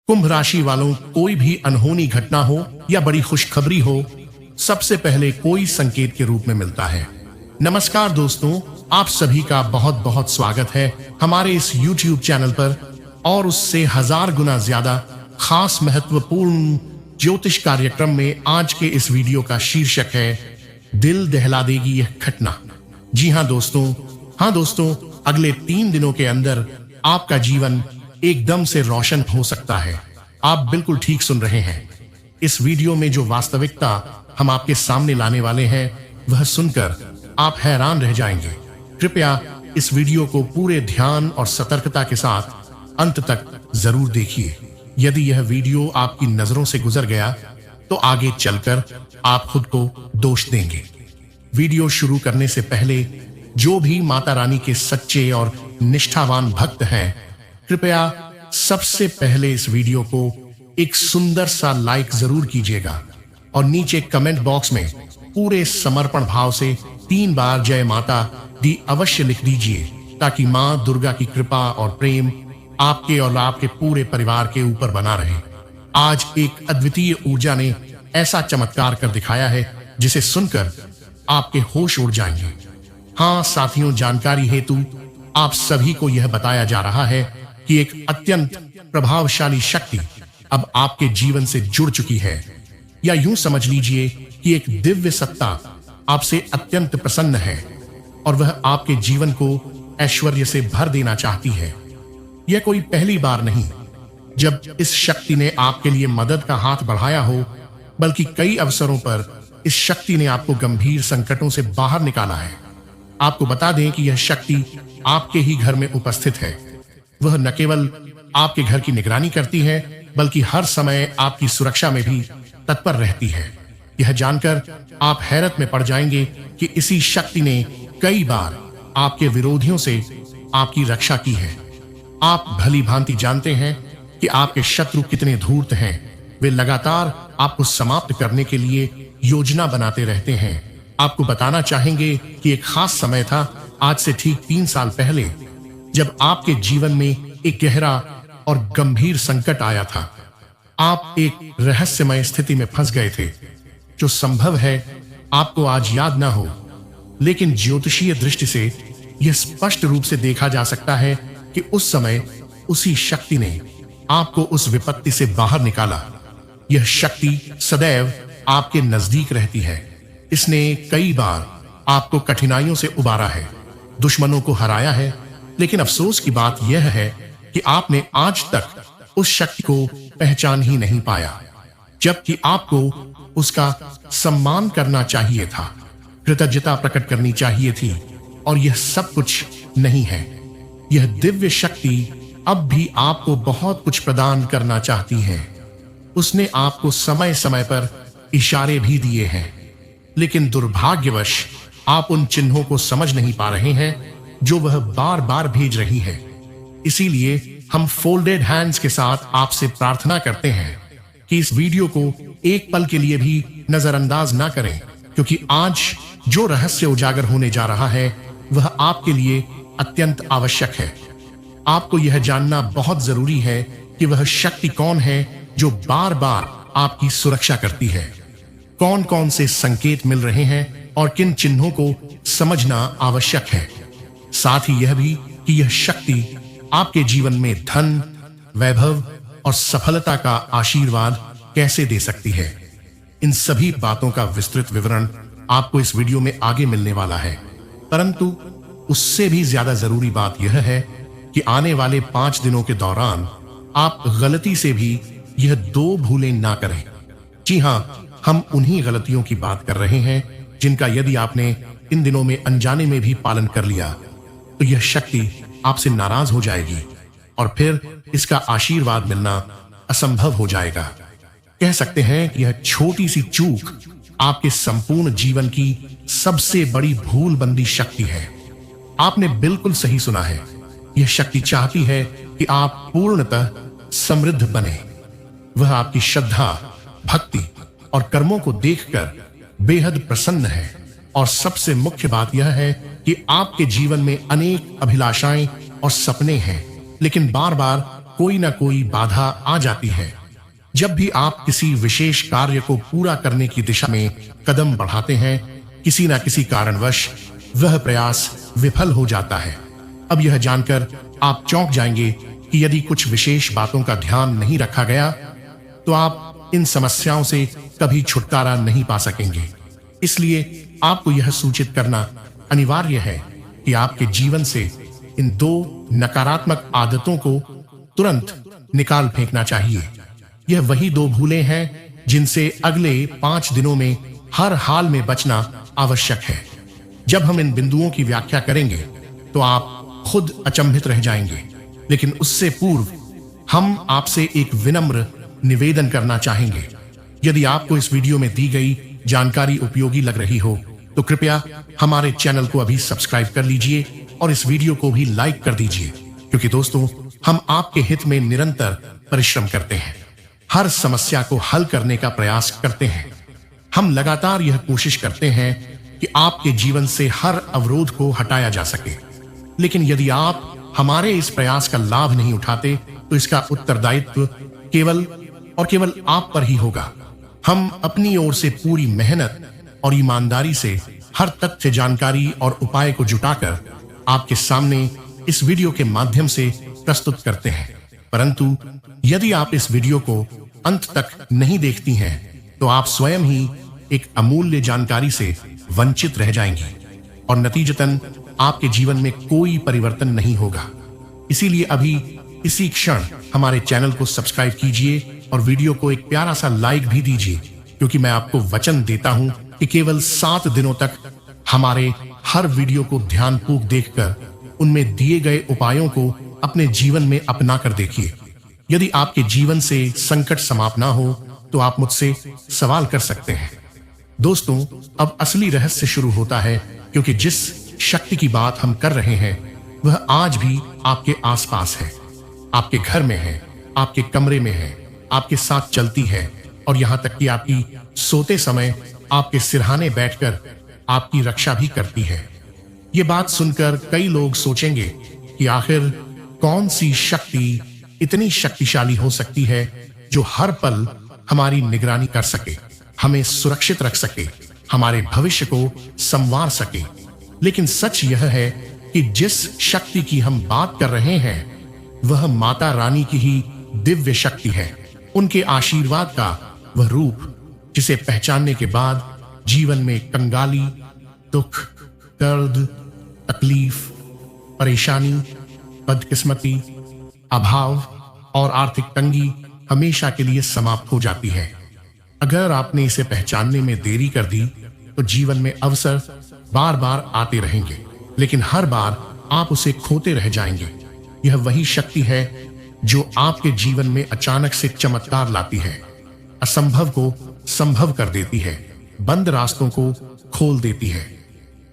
कुंभ राशि वालों, कोई भी अनहोनी घटना हो या बड़ी खुशखबरी हो, सबसे पहले कोई संकेत के रूप में मिलता है। नमस्कार दोस्तों, आप सभी का बहुत बहुत स्वागत है हमारे इस YouTube चैनल पर और उससे 1000 गुना ज्यादा खास महत्वपूर्ण ज्योतिष कार्यक्रम में। आज के इस वीडियो का शीर्षक है दिल दहला देगी यह घटना। जी हाँ दोस्तों, अगले 3 दिनों के अंदर आपका जीवन एकदम से रोशन हो सकता है। आप बिल्कुल ठीक सुन रहे हैं। इस वीडियो में जो वास्तविकता हम आपके सामने लाने वाले हैं, वह सुनकर आप हैरान रह जाएंगे। कृपया इस वीडियो को पूरे ध्यान और सतर्कता के साथ अंत तक जरूर देखिए। यदि यह वीडियो आपकी नजरों से गुजर गया तो आगे चलकर आप खुद को दोष देंगे। वीडियो शुरू करने से पहले जो भी माता रानी के सच्चे और निष्ठावान भक्त हैं, कृपया सबसे पहले इस वीडियो को एक सुंदर सा लाइक जरूर कीजिएगा और नीचे कमेंट बॉक्स में पूरे समर्पण भाव से 3 बार जय माता दी अवश्य लिख दीजिए, ताकि मां दुर्गा की कृपा और प्रेम आपके और आपके पूरे परिवार के ऊपर बना रहे। आज एक अद्वितीय ऊर्जा ने ऐसा चमत्कार कर दिखाया है जिसे सुनकर आपके होश उड़ जाएंगे। हाँ साथियों, जानकारी हेतु आप सभी को यह बताया जा रहा है कि एक अत्यंत प्रभावशाली शक्ति अब आपके जीवन से जुड़ चुकी है, या यूं समझ लीजिए कि एक दिव्य सत्ता आपसे अत्यंत प्रसन्न है और वह आपके जीवन को ऐश्वर्य से भर देना चाहती है। यह कोई पहली बार नहीं जब इस शक्ति ने आपके लिए मदद का हाथ बढ़ाया हो, बल्कि कई अवसरों पर इस शक्ति ने आपको गंभीर संकटों से बाहर निकाला है। आपको बता दें कि यह शक्ति आपके ही घर में उपस्थित है। वह न केवल आपके घर की निगरानी करती है, बल्कि हर समय आपकी सुरक्षा में भी तत्पर रहती है। यह जानकर आप हैरत में पड़ जाएंगे कि इसी शक्ति ने कई बार आपके विरोधियों से आपकी रक्षा की है। आप भली भांति जानते हैं कि आपके शत्रु कितने धूर्त हैं। वे लगातार आपको समाप्त करने के लिए योजना बनाते रहते हैं। आपको बताना चाहेंगे कि एक खास समय था, आज से ठीक 3 साल पहले, जब आपके जीवन में एक गहरा और गंभीर संकट आया था। आप एक रहस्यमय स्थिति में फंस गए थे, जो संभव है आपको आज याद ना हो, लेकिन ज्योतिषीय दृष्टि से यह स्पष्ट रूप से देखा जा सकता है कि उस समय उसी शक्ति ने आपको उस विपत्ति से बाहर निकाला। यह शक्ति सदैव आपके नजदीक रहती है। इसने कई बार आपको कठिनाइयों से उबारा है, दुश्मनों को हराया है, लेकिन अफसोस की बात यह है कि आपने आज तक उस शक्ति को पहचान ही नहीं पाया, जबकि आपको उसका सम्मान करना चाहिए था, कृतज्ञता प्रकट करनी चाहिए थी, और यह सब कुछ नहीं है। यह दिव्य शक्ति अब भी आपको बहुत कुछ प्रदान करना चाहती है। उसने आपको समय समय पर इशारे भी दिए हैं, लेकिन दुर्भाग्यवश आप उन चिन्हों को समझ नहीं पा रहे हैं जो वह बार बार भेज रही है। इसीलिए हम फोल्डेड हैंड्स के साथ आपसे प्रार्थना करते हैं कि इस वीडियो को एक पल के लिए भी नजरअंदाज ना करें, क्योंकि आज जो रहस्य उजागर होने जा रहा है वह आपके लिए अत्यंत आवश्यक है। आपको यह जानना बहुत जरूरी है कि वह शक्ति कौन है जो बार बार आपकी सुरक्षा करती है। कौन कौन से संकेत मिल रहे हैं और किन चिन्हों को समझना आवश्यक है। साथ ही यह भी कि यह शक्ति आपके जीवन में धन, वैभव और सफलता का आशीर्वाद कैसे दे सकती है। इन सभी बातों का विस्तृत विवरण आपको इस वीडियो में आगे मिलने वाला है, परंतु उससे भी ज्यादा जरूरी बात यह है कि आने वाले 5 दिनों के दौरान आप गलती से भी यह 2 भूलें ना करें। जी हां, हम उन्हीं गलतियों की बात कर रहे हैं जिनका यदि आपने इन दिनों में अनजाने में भी पालन कर लिया तो यह शक्ति आपसे नाराज हो जाएगी और फिर इसका आशीर्वाद मिलना असंभव हो जाएगा। कह सकते हैं कि यह छोटी सी चूक आपके संपूर्ण जीवन की सबसे बड़ी भूलबंदी शक्ति है। आपने बिल्कुल सही सुना है। यह शक्ति चाहती है कि आप पूर्णतः समृद्ध बने। वह आपकी श्रद्धा, भक्ति और कर्मों को देखकर बेहद प्रसन्न है, और सबसे मुख्य बात यह है कि आपके जीवन में अनेक अभिलाषाएं और सपने हैं, लेकिन बार बार कोई ना कोई बाधा आ जाती है। जब भी आप किसी विशेष कार्य को पूरा करने की दिशा में कदम बढ़ाते हैं, किसी ना किसी कारणवश वह प्रयास विफल हो जाता है। अब यह जानकर आप चौंक जाएंगे कि यदि कुछ विशेष बातों का ध्यान नहीं रखा गया तो आप इन समस्याओं से कभी छुटकारा नहीं पा सकेंगे। इसलिए आपको यह सूचित करना अनिवार्य है कि आपके जीवन से इन 2 नकारात्मक आदतों को तुरंत निकाल फेंकना चाहिए। यह वही 2 भूलें हैं जिनसे अगले 5 दिनों में हर हाल में बचना आवश्यक है। जब हम इन बिंदुओं की व्याख्या करेंगे तो आप खुद अचंभित रह जाएंगे, लेकिन उससे पूर्व हम आपसे एक विनम्र निवेदन करना चाहेंगे। यदि आपको इस वीडियो में दी गई जानकारी उपयोगी लग रही हो तो कृपया हमारे चैनल को अभी सब्सक्राइब कर लीजिए और इस वीडियो को भी लाइक कर दीजिए, क्योंकि दोस्तों हम आपके हित में निरंतर परिश्रम करते हैं, हर समस्या को हल करने का प्रयास करते हैं। हम लगातार यह कोशिश करते हैं कि आपके जीवन से हर अवरोध को हटाया जा सके, लेकिन यदि आप हमारे इस प्रयास का लाभ नहीं उठाते तो इसका उत्तरदायित्व केवल और केवल आप पर ही होगा। हम अपनी ओर से पूरी मेहनत और ईमानदारी से हर तथ्य, जानकारी और उपाय को जुटाकर आपके सामने इस वीडियो के माध्यम से प्रस्तुत करते हैं, परंतु यदि आप इस वीडियो को अंत तक नहीं देखती हैं तो आप स्वयं ही एक अमूल्य जानकारी से वंचित रह जाएंगी और नतीजतन आपके जीवन में कोई परिवर्तन नहीं होगा। इसीलिए अभी इसी क्षण हमारे चैनल को सब्सक्राइब कीजिए और वीडियो को एक प्यारा सा लाइक भी दीजिए, क्योंकि मैं आपको वचन देता हूं कि केवल 7 दिनों तक हमारे हर वीडियो को ध्यानपूर्वक देखकर उनमें दिए गए उपायों को अपने जीवन में अपना कर देखिए। यदि आपके जीवन से संकट समाप्त ना हो तो आप मुझसे सवाल कर सकते हैं। दोस्तों, अब असली रहस्य शुरू होता है, क्योंकि जिस शक्ति की बात हम कर रहे हैं वह आज भी आपके आसपास है, आपके घर में है, आपके कमरे में है, आपके साथ चलती है और यहां तक कि आपकी सोते समय आपके सिरहाने बैठकर आपकी रक्षा भी करती है। ये बात सुनकर कई लोग सोचेंगे कि आखिर कौन सी शक्ति इतनी शक्तिशाली हो सकती है जो हर पल हमारी निगरानी कर सके, हमें सुरक्षित रख सके, हमारे भविष्य को संवार सके। लेकिन सच यह है कि जिस शक्ति की हम बात कर रहे हैं वह माता रानी की ही दिव्य शक्ति है। उनके आशीर्वाद का वह रूप जिसे पहचानने के बाद जीवन में कंगाली, दुख, दर्द, तकलीफ, परेशानी, बदकिस्मती, अभाव और आर्थिक तंगी हमेशा के लिए समाप्त हो जाती है। अगर आपने इसे पहचानने में देरी कर दी तो जीवन में अवसर बार बार आते रहेंगे, लेकिन हर बार आप उसे खोते रह जाएंगे। यह वही शक्ति है जो आपके जीवन में अचानक से चमत्कार लाती है, असंभव को संभव कर देती है, बंद रास्तों को खोल देती है।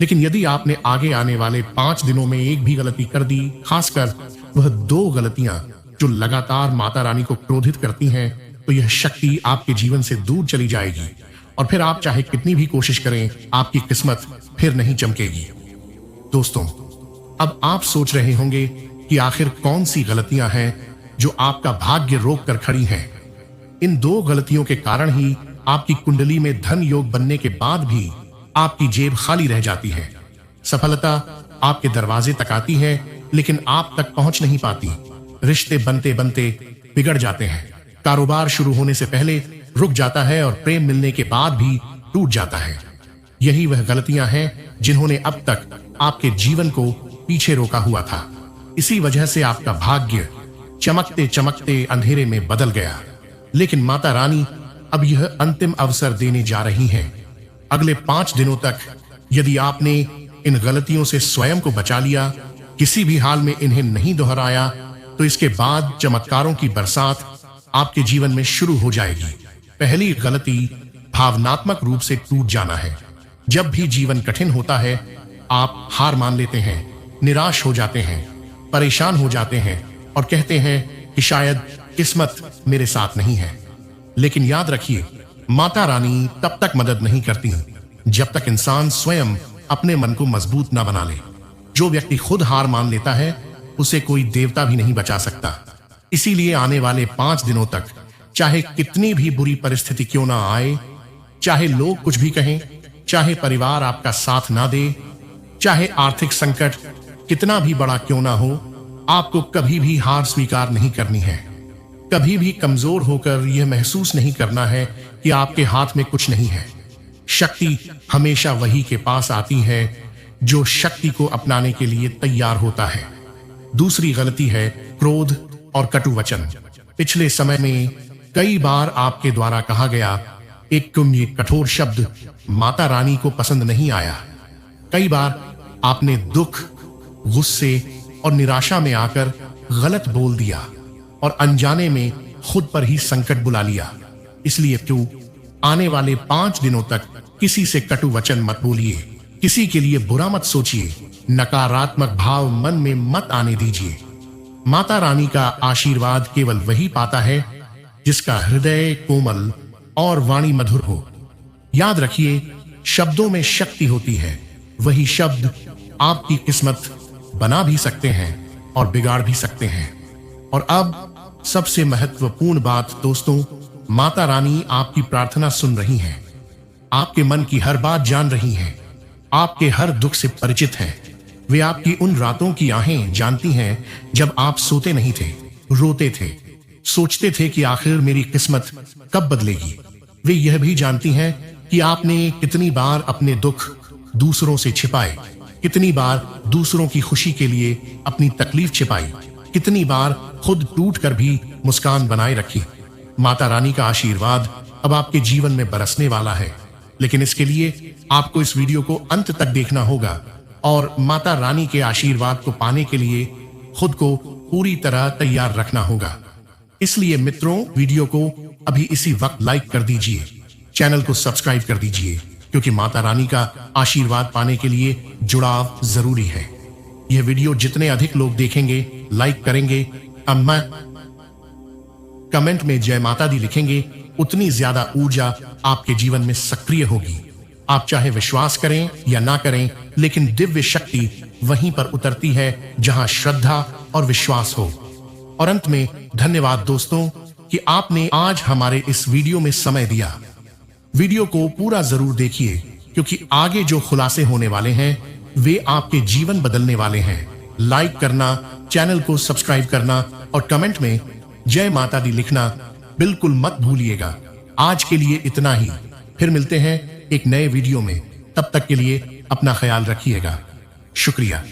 लेकिन यदि आपने आगे आने वाले 5 दिनों में एक भी गलती कर दी, खासकर वह 2 गलतियां जो लगातार माता रानी को क्रोधित करती हैं, तो यह शक्ति आपके जीवन से दूर चली जाएगी और फिर आप चाहे कितनी भी कोशिश करें, आपकी किस्मत फिर नहीं चमकेगी। दोस्तों, अब आप सोच रहे होंगे कि आखिर कौन सी गलतियां हैं जो आपका भाग्य रोक कर खड़ी हैं। इन 2 गलतियों के कारण ही आपकी कुंडली में धन योग बनने के बाद भी आपकी जेब खाली रह जाती है। सफलता आपके दरवाजे तक आती है लेकिन आप तक पहुंच नहीं पाती। रिश्ते बनते बनते बिगड़ जाते हैं, कारोबार शुरू होने से पहले रुक जाता है और प्रेम मिलने के बाद भी टूट जाता है। यही वह गलतियां हैं जिन्होंने अब तक आपके जीवन को पीछे रोका हुआ था। इसी वजह से आपका भाग्य चमकते चमकते अंधेरे में बदल गया। लेकिन माता रानी अब यह अंतिम अवसर देने जा रही हैं। अगले 5 दिनों तक यदि आपने इन गलतियों से स्वयं को बचा लिया, किसी भी हाल में इन्हें नहीं दोहराया, तो इसके बाद चमत्कारों की बरसात आपके जीवन में शुरू हो जाएगी। पहली गलती भावनात्मक रूप से टूट जाना है। जब भी जीवन कठिन होता है, आप हार मान लेते हैं, निराश हो जाते हैं, परेशान हो जाते हैं और कहते हैं कि शायद किस्मत मेरे साथ नहीं है। लेकिन याद रखिए, माता रानी तब तक मदद नहीं करती जब तक इंसान स्वयं अपने मन को मजबूत ना बना ले। जो व्यक्ति खुद हार मान लेता है उसे कोई देवता भी नहीं बचा सकता। इसीलिए आने वाले 5 दिनों तक चाहे कितनी भी बुरी परिस्थिति क्यों ना आए, चाहे लोग कुछ भी कहें, चाहे परिवार आपका साथ ना दे, चाहे आर्थिक संकट कितना भी बड़ा क्यों ना हो, आपको कभी भी हार स्वीकार नहीं करनी है। कभी भी कमजोर होकर यह महसूस नहीं करना है कि आपके हाथ में कुछ नहीं है। शक्ति हमेशा वही के पास आती है जो शक्ति को अपनाने के लिए तैयार होता है। दूसरी गलती है क्रोध और कटु वचन। पिछले समय में कई बार आपके द्वारा कहा गया एक ये कठोर शब्द माता रानी को पसंद नहीं आया। कई बार आपने दुख, गुस्से और निराशा में आकर गलत बोल दिया और अनजाने में खुद पर ही संकट बुला लिया। इसलिए क्यों आने वाले 5 दिनों तक किसी से कटु वचन मत बोलिए, किसी के लिए बुरा मत सोचिए, नकारात्मक भाव मन में मत आने दीजिए। माता रानी का आशीर्वाद केवल वही पाता है जिसका हृदय कोमल और वाणी मधुर हो। याद रखिए, शब्दों में शक्ति होती है। वही शब्द आपकी किस्मत बना भी सकते हैं और बिगाड़ भी सकते हैं। और अब सबसे महत्वपूर्ण बात दोस्तों, माता रानी आपकी प्रार्थना सुन रही हैं। आपके मन की हर बात जान रही हैं। आपके हर दुख से परिचित हैं। वे आपकी उन रातों की आहें जानती हैं जब आप सोते नहीं थे, रोते थे, सोचते थे कि आखिर मेरी किस्मत कब बदलेगी। वे यह भी जानती हैं कि आपने कितनी बार अपने दुख दूसरों से छिपाए, कितनी बार दूसरों की खुशी के लिए अपनी तकलीफ छिपाई, कितनी बार खुद टूट कर भी मुस्कान बनाए रखी। माता रानी का आशीर्वाद अब आपके जीवन में बरसने वाला है, लेकिन इसके लिए आपको इस वीडियो को अंत तक देखना होगा और माता रानी के आशीर्वाद को पाने के लिए खुद को पूरी तरह तैयार रखना होगा। इसलिए मित्रों, वीडियो को अभी इसी वक्त लाइक कर दीजिए, चैनल को सब्सक्राइब कर दीजिए, क्योंकि माता रानी का आशीर्वाद पाने के लिए जुड़ाव जरूरी है। यह वीडियो जितने अधिक लोग देखेंगे, लाइक करेंगे, अम्मा कमेंट में जय माता दी लिखेंगे, उतनी ज्यादा ऊर्जा आपके जीवन में सक्रिय होगी। आप चाहे विश्वास करें या ना करें, लेकिन दिव्य शक्ति वहीं पर उतरती है जहां श्रद्धा और विश्वास हो। और अंत में धन्यवाद दोस्तों कि आपने आज हमारे इस वीडियो में समय दिया। वीडियो को पूरा जरूर देखिए, क्योंकि आगे जो खुलासे होने वाले हैं वे आपके जीवन बदलने वाले हैं। लाइक करना, चैनल को सब्सक्राइब करना और कमेंट में जय माता दी लिखना बिल्कुल मत भूलिएगा। आज के लिए इतना ही, फिर मिलते हैं एक नए वीडियो में। तब तक के लिए अपना ख्याल रखिएगा। शुक्रिया।